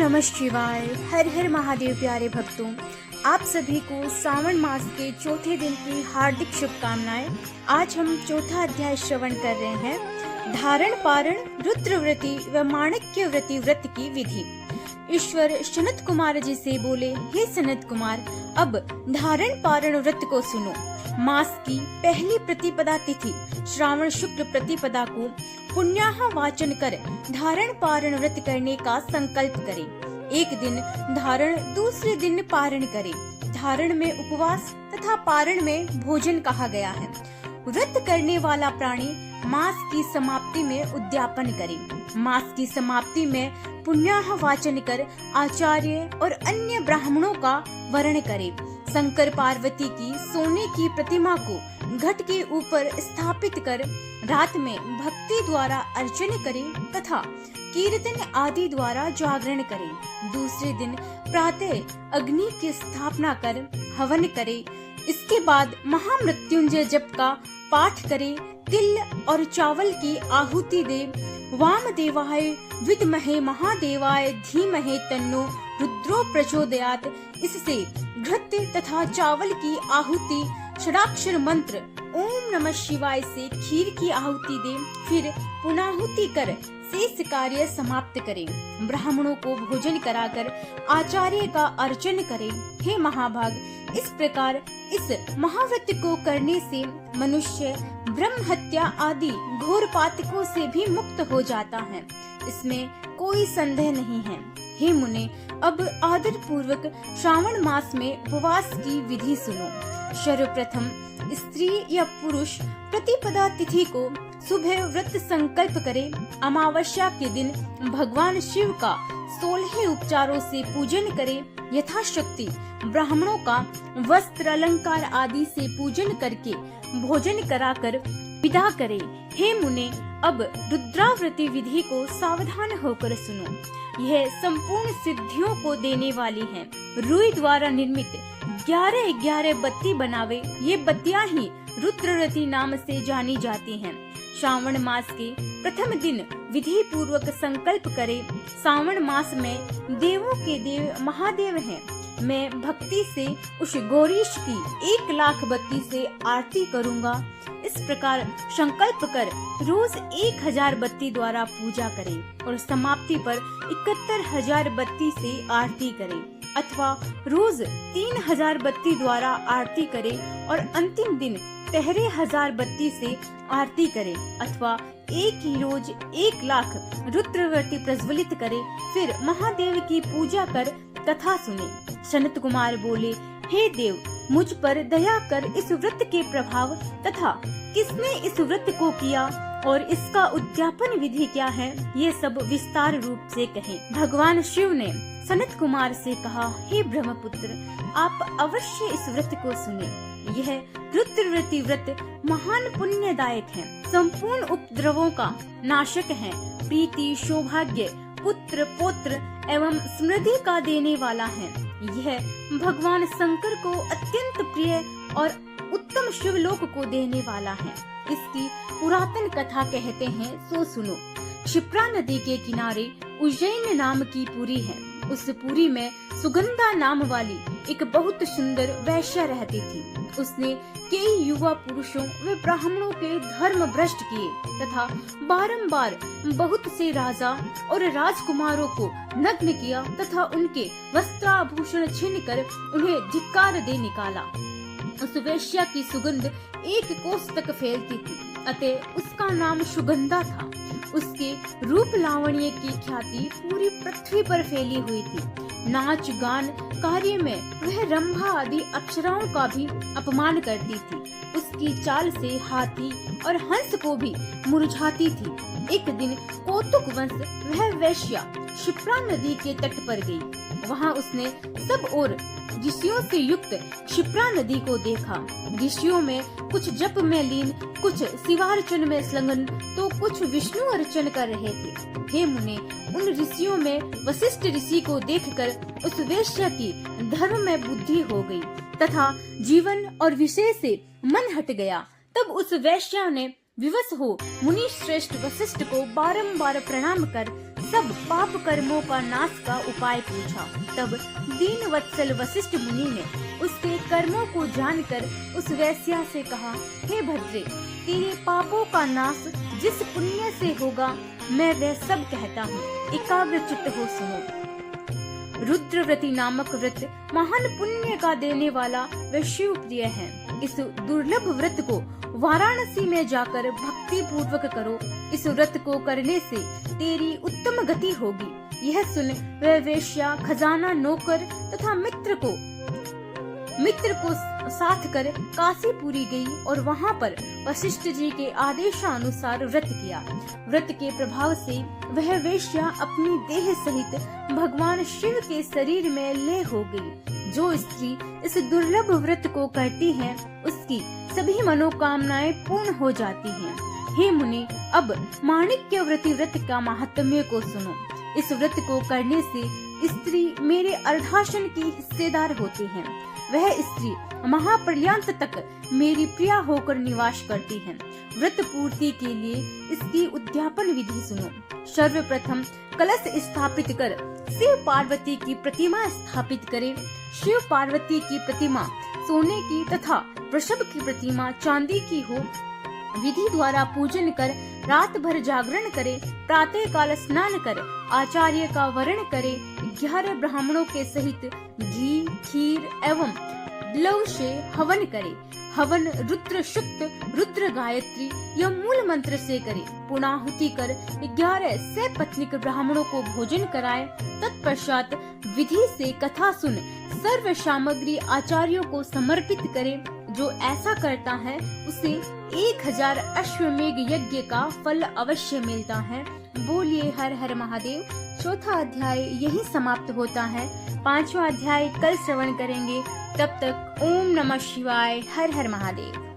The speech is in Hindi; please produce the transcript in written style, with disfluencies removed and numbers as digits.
नमः शिवाय। हर हर महादेव। प्यारे भक्तों, आप सभी को सावन मास के चौथे दिन की हार्दिक शुभकामनाएं। आज हम चौथा अध्याय श्रवण कर रहे हैं, धारण पारण रुद्रव्रती व माणक्य व्रती व्रत की विधि। ईश्वर सनत कुमार जी से बोले, हे सनत कुमार, अब धारण पारण व्रत को सुनो। मास की पहली प्रतिपदा तिथि श्रावण शुक्ल प्रतिपदा को पुण्याह वाचन कर धारण पारण व्रत करने का संकल्प करें। एक दिन धारण, दूसरे दिन पारण करें। धारण में उपवास तथा पारण में भोजन कहा गया है। व्रत करने वाला प्राणी मास की समाप्ति में उद्यापन करे। मास की समाप्ति में पुण्याह वाचन कर आचार्य और अन्य ब्राह्मणों का वर्ण करे। शंकर पार्वती की सोने की प्रतिमा को घट के ऊपर स्थापित कर रात में भक्ति द्वारा अर्चन करें तथा कीर्तन आदि द्वारा जागरण करें। दूसरे दिन प्रातः अग्नि की स्थापना कर हवन करें। इसके बाद महामृत्युंजय जप का पाठ करें। तिल और चावल की आहुति दे। वामदेवाय विद्महे महादेवाय धीमहि तन्नो रुद्रो प्रचोदयात्। इससे घृत तथा चावल की आहुति षडाक्षर मंत्र ओम नमः शिवाय से खीर की आहुति दे। फिर पुनाहुति कर शेष कार्य समाप्त करें। ब्राह्मणों को भोजन कराकर आचार्य का अर्चन करें। हे महाभाग, इस प्रकार इस महाव्रत को करने से मनुष्य ब्रह्म हत्या आदि घोर पातकों से भी मुक्त हो जाता है। इसमें कोई संदेह नहीं है। हे मुने, अब आदर पूर्वक श्रावण मास में उपवास की विधि सुनो। सर्वप्रथम स्त्री या पुरुष प्रतिपदा तिथि को सुबह व्रत संकल्प करे। अमावस्या के दिन भगवान शिव का 16 उपचारों से पूजन करे। यथाशक्ति ब्राह्मणों का वस्त्र अलंकार आदि से पूजन करके भोजन कराकर विदा करे। हे मुने, अब रुद्राव्रती विधि को सावधान होकर सुनो। यह संपूर्ण सिद्धियों को देने वाली है। रुई द्वारा निर्मित 11 बत्ती बनावे। ये बत्तियां ही रुद्रव्रती नाम से जानी जाती हैं। श्रावण मास के प्रथम दिन विधि पूर्वक संकल्प करे। श्रावण मास में देवों के देव महादेव हैं। मैं भक्ति से उस गौरीश की 1,00,000 बत्ती से आरती करूंगा। इस प्रकार संकल्प कर रोज 1000 बत्ती द्वारा पूजा करें और समाप्ति पर 71,000 बत्ती से आरती करें, अथवा रोज 3000 बत्ती द्वारा आरती करें और अंतिम दिन 13,000 बत्ती से आरती करें, अथवा एक ही रोज 1,00,000 रुद्रव्रती प्रज्वलित करें। फिर महादेव की पूजा कर कथा सुने। सनत कुमार बोले, हे देव, मुझ पर दया कर इस व्रत के प्रभाव तथा किसने इस व्रत को किया और इसका उद्यापन विधि क्या है, ये सब विस्तार रूप से कहें। भगवान शिव ने सनत कुमार से कहा, हे ब्रह्मपुत्र, आप अवश्य इस व्रत को सुने। यह रुद्रव्रती व्रत महान पुण्यदायक है। संपूर्ण उपद्रवों का नाशक है। प्रीति, सौभाग्य, पुत्र पौत्र एवं समृद्धि का देने वाला है। यह भगवान शंकर को अत्यंत प्रिय और उत्तम शिवलोक को देने वाला है। इसकी पुरातन कथा कहते हैं, सो सुनो। क्षिप्रा नदी के किनारे उज्जैन नाम की पुरी है। उस पुरी में सुगंधा नाम वाली एक बहुत सुंदर वैश्या रहती थी। उसने कई युवा पुरुषों व ब्राह्मणों के धर्म भ्रष्ट किए तथा बारंबार बहुत से राजा और राजकुमारों को नग्न किया तथा उनके वस्त्राभूषण छीनकर उन्हें धिक्कार दे निकाला। उस वैश्या की सुगंध 1 कोस तक फैलती थी, अतः उसका नाम सुगंधा था। उसके रूप लावण्य की ख्याति पूरी पृथ्वी पर फैली हुई थी। नाच गान कार्य में वह रंभा आदि अप्सराओं का भी अपमान करती थी। उसकी चाल से हाथी और हंस को भी मुरझाती थी। एक दिन कौतुक वंश वह वैश्या क्षिप्रा नदी के तट पर गई। वहाँ उसने सब ओर ऋषियों से युक्त क्षिप्रा नदी को देखा। ऋषियों में कुछ जप में लीन, कुछ शिवार्चन में संलग्न, तो कुछ विष्णु अर्चन कर रहे थे। हे मुने, उन ऋषियों में वशिष्ठ ऋषि को देखकर उस वैश्या की धर्म में बुद्धि हो गई तथा जीवन और विषय से मन हट गया। तब उस वैश्या ने विवश हो मुनि श्रेष्ठ वशिष्ठ को बारंबार प्रणाम कर सब पाप कर्मों का नाश का उपाय पूछा। तब दीन वत्सल वशिष्ठ मुनि ने उसके कर्मों को जानकर उस वेश्या से कहा, हे भद्रे, तेरे पापों का नाश जिस पुण्य से होगा मैं वह सब कहता हूँ, एकाग्र चित्त हो सुनो। रुद्रव्रती नामक व्रत महान पुण्य का देने वाला व शिव प्रिय है। इस दुर्लभ व्रत को वाराणसी में जाकर भक्ति पूर्वक करो। इस व्रत को करने से तेरी उत्तम गति होगी। यह सुन वह वेश्या खजाना, नौकर तथा मित्र को साथ कर काशीपुरी गई और वहां पर वशिष्ठ जी के आदेशानुसार व्रत किया। व्रत के प्रभाव से वह वेश्या अपनी देह सहित भगवान शिव के शरीर में लय हो गई। जो स्त्री इस दुर्लभ व्रत को करती है उसकी सभी मनोकामनाएं पूर्ण हो जाती हैं। हे मुनि, अब माणिक्य व्रती व्रत का महात्म्य को सुनो। इस व्रत को करने से स्त्री मेरे अर्धासन की हिस्सेदार होती है। वह स्त्री महापर्यंत तक मेरी प्रिया होकर निवास करती है। व्रत पूर्ति के लिए इसकी उद्यापन विधि सुनो। सर्वप्रथम कलश स्थापित कर शिव पार्वती की प्रतिमा स्थापित करें। शिव पार्वती की प्रतिमा सोने की तथा वृषभ की प्रतिमा चांदी की हो। विधि द्वारा पूजन कर रात भर जागरण करे। प्रातः काल स्नान कर आचार्य का वर्ण करे। 11 ब्राह्मणों के सहित घी, खीर एवं लव से हवन करे। हवन रुद्र शुक्त, रुद्र गायत्री या मूल मंत्र से करे। पुणाहुति कर 11 सपत्नीक ब्राह्मणों को भोजन कराए। तत्पश्चात विधि से कथा सुन सर्व सामग्री आचार्यों को समर्पित करे। जो ऐसा करता है उसे 1000 अश्वमेघ यज्ञ का फल अवश्य मिलता है। बोलिए हर हर महादेव। चौथा अध्याय यही समाप्त होता है। 5वां अध्याय कल श्रवण करेंगे। तब तक ओम नमः शिवाय, हर हर महादेव।